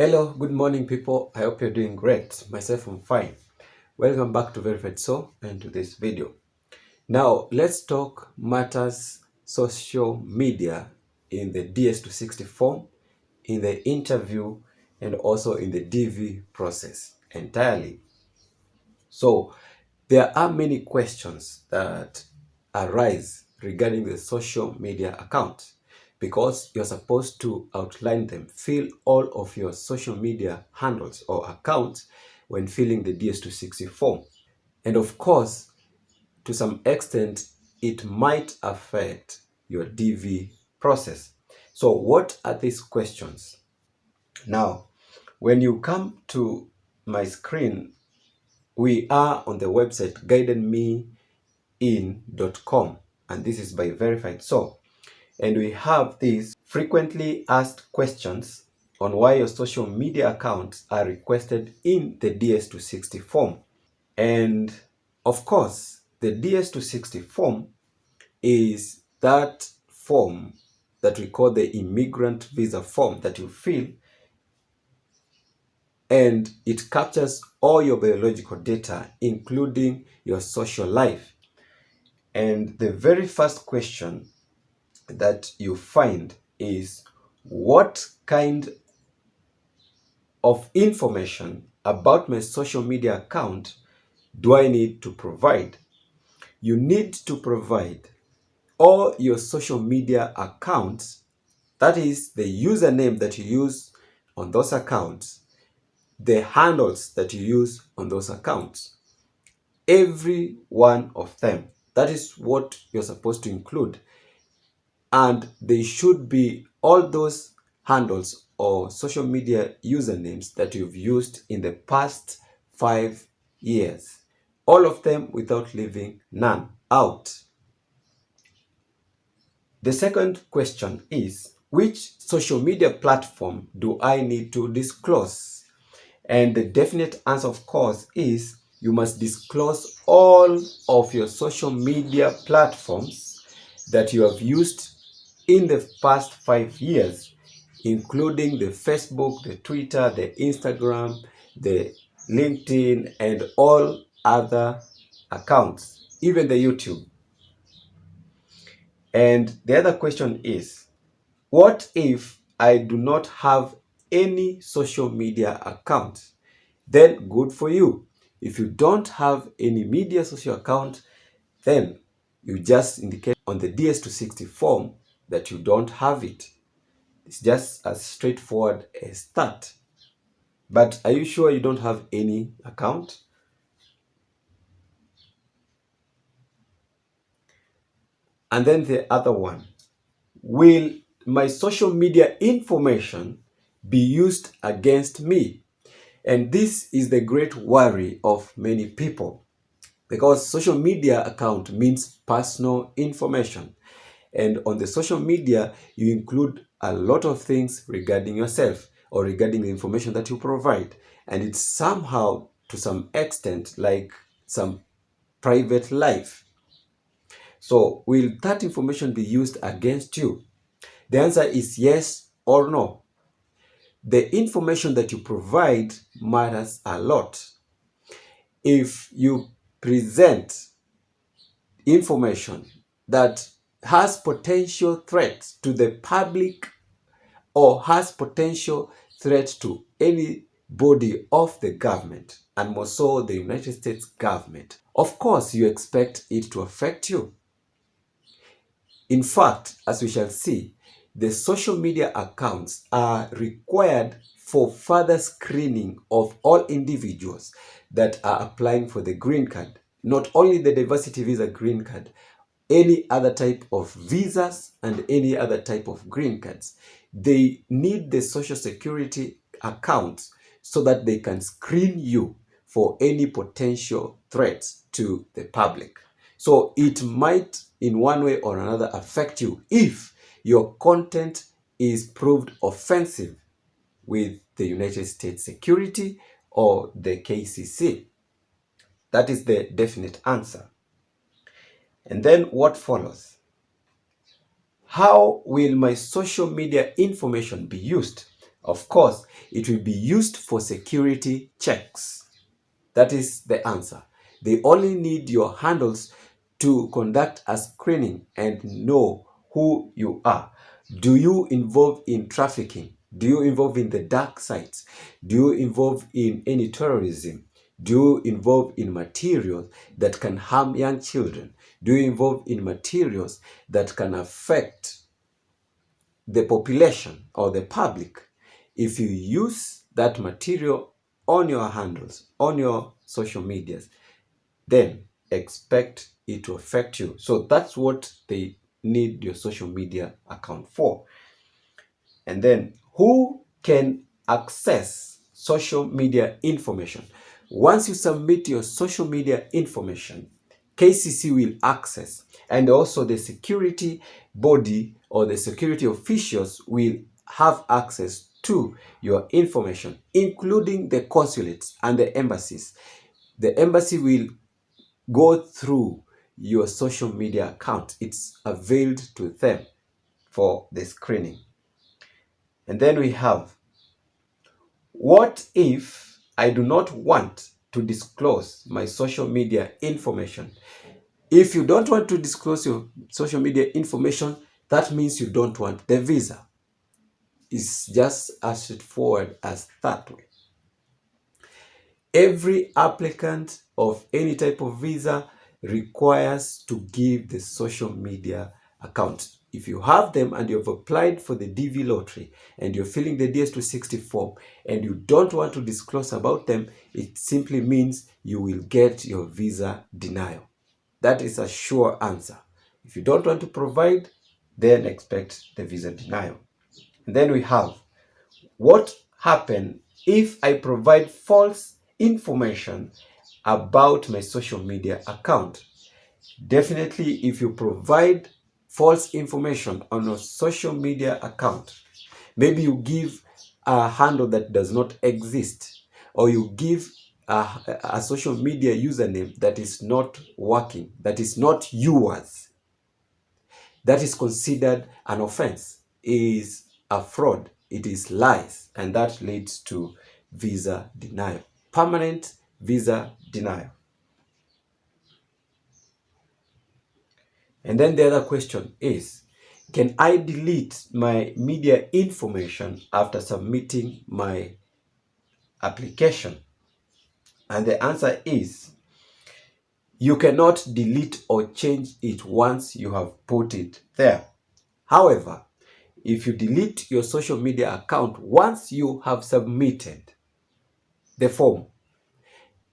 Hello, good morning, people. I hope you're doing great. Myself, I'm fine. Welcome back to Verified So and to this video. Now, let's talk matters social media in the DS260 form, in the interview, and also in the DV process entirely. So, there are many questions that arise regarding the social media account because you're supposed to outline them, fill all of your social media handles or accounts when filling the DS260 form. And of course, to some extent, it might affect your DV process. So what are these questions? Now, when you come to my screen, we are on the website guidedmein.com, and this is by Verified So. And we have these frequently asked questions on why your social media accounts are requested in the DS260 form. And of course, the DS260 form is that form that we call the immigrant visa form that you fill, and it captures all your biological data, including your social life. And the very first question that you find is, what kind of information about my social media account do I need to provide? You need to provide all your social media accounts, that is the username that you use on those accounts, the handles that you use on those accounts, every one of them. That is what you're supposed to include. And they should be all those handles or social media usernames that you've used in the past 5 years. All of them without leaving none out. The second question is, which social media platform do I need to disclose? And the definite answer, of course, is you must disclose all of your social media platforms that you have used in the past 5 years, including the Facebook, the Twitter, the Instagram, the LinkedIn, and all other accounts, even the YouTube. And the other question is, what if I do not have any social media account? Then good for you. If you don't have any media social account, then you just indicate on the DS260 form that you don't have it. It's just as straightforward as that. But are you sure you don't have any account? And then the other one, will my social media information be used against me? And this is the great worry of many people, because social media account means personal information. And on the social media, you include a lot of things regarding yourself or regarding the information that you provide. And it's somehow, to some extent, like some private life. So will that information be used against you? The answer is yes or no. The information that you provide matters a lot. If you present information that has potential threats to the public or has potential threat to any body of the government, and more so the United States government, of course you expect it to affect you. In fact, as we shall see, the social media accounts are required for further screening of all individuals that are applying for the green card. Not only the diversity visa green card, any other type of visas and any other type of green cards. They need the social security accounts so that they can screen you for any potential threats to the public. So it might in one way or another affect you if your content is proved offensive with the United States security or the KCC. That is the definite answer. And then what follows? How will my social media information be used? Of course, it will be used for security checks. That is the answer. They only need your handles to conduct a screening and know who you are. Do you involve in trafficking? Do you involve in the dark sites? Do you involve in any terrorism? Do you involve in materials that can harm young children? Do you involve in materials that can affect the population or the public? If you use that material on your handles, on your social medias, then expect it to affect you. So that's what they need your social media account for. And then who can access social media information? Once you submit your social media information, KCC will access, and also the security body or the security officials will have access to your information, including the consulates and the embassies. The embassy will go through your social media account. It's availed to them for the screening. And then we have, what if I do not want to disclose my social media information? If you don't want to disclose your social media information, that means you don't want the visa. It's just as straightforward as that way. Every applicant of any type of visa requires to give the social media account. If you have them and you've applied for the DV lottery and you're filling the DS260 form and you don't want to disclose about them, it simply means you will get your visa denial. That is a sure answer. If you don't want to provide, then expect the visa denial. And then we have, what happens if I provide false information about my social media account? Definitely, if you provide false information on a social media account, maybe you give a handle that does not exist, or you give a social media username that is not working, that is not yours, that is considered an offense, is a fraud, it is lies, and that leads to visa denial, permanent visa denial. And then the other question is, can I delete my media information after submitting my application? And the answer is, you cannot delete or change it once you have put it there. However, if you delete your social media account once you have submitted the form,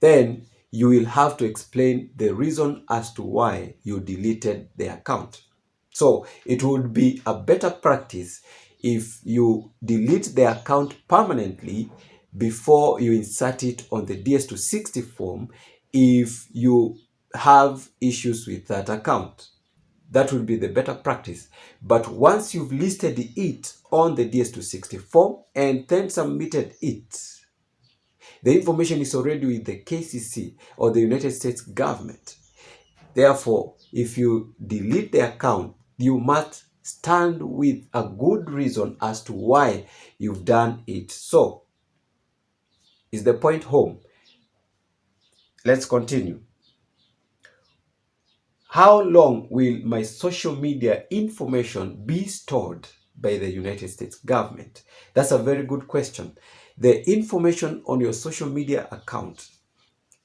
then you will have to explain the reason as to why you deleted the account. So it would be a better practice if you delete the account permanently before you insert it on the DS260 form if you have issues with that account. That would be the better practice. But once you've listed it on the DS260 form and then submitted it, the information is already with the KCC or the United States government. Therefore, if you delete the account, you must stand with a good reason as to why you've done it. So, is the point home? Let's continue. How long will my social media information be stored by the United States government? That's a very good question. The information on your social media account,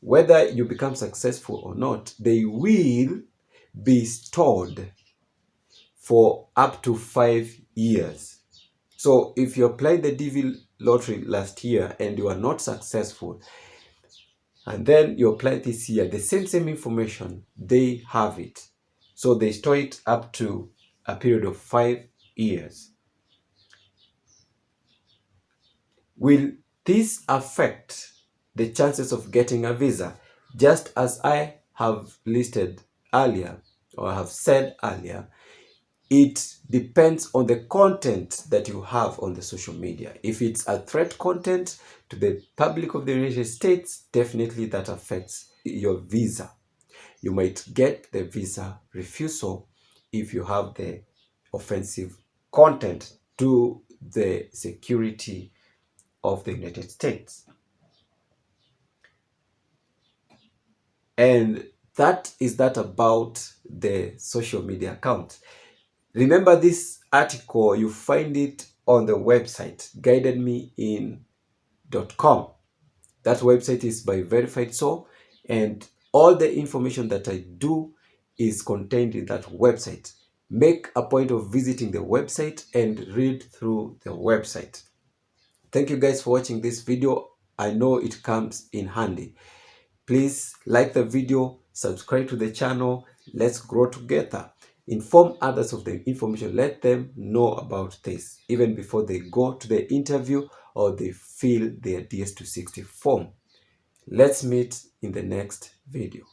whether you become successful or not, they will be stored for up to 5 years. So if you applied the DV lottery last year and you are not successful, and then you apply this year, the same information, they have it. So they store it up to a period of 5 years. Will this affect the chances of getting a visa? Just as I have listed earlier, or have said earlier, it depends on the content that you have on the social media. If it's a threat content to the public of the United States, definitely that affects your visa. You might get the visa refusal if you have the offensive content to the security of the United States. And that is that about the social media account. Remember, this article, you find it on the website guidedmein.com. That website is by Verified Soul, and all the information that I do is contained in that website. Make a point of visiting the website and read through the website. Thank you guys for watching this video. I know it comes in handy. Please like the video, subscribe to the channel. Let's grow together. Inform others of the information. Let them know about this even before they go to the interview or they fill their DS260 form. Let's meet in the next video.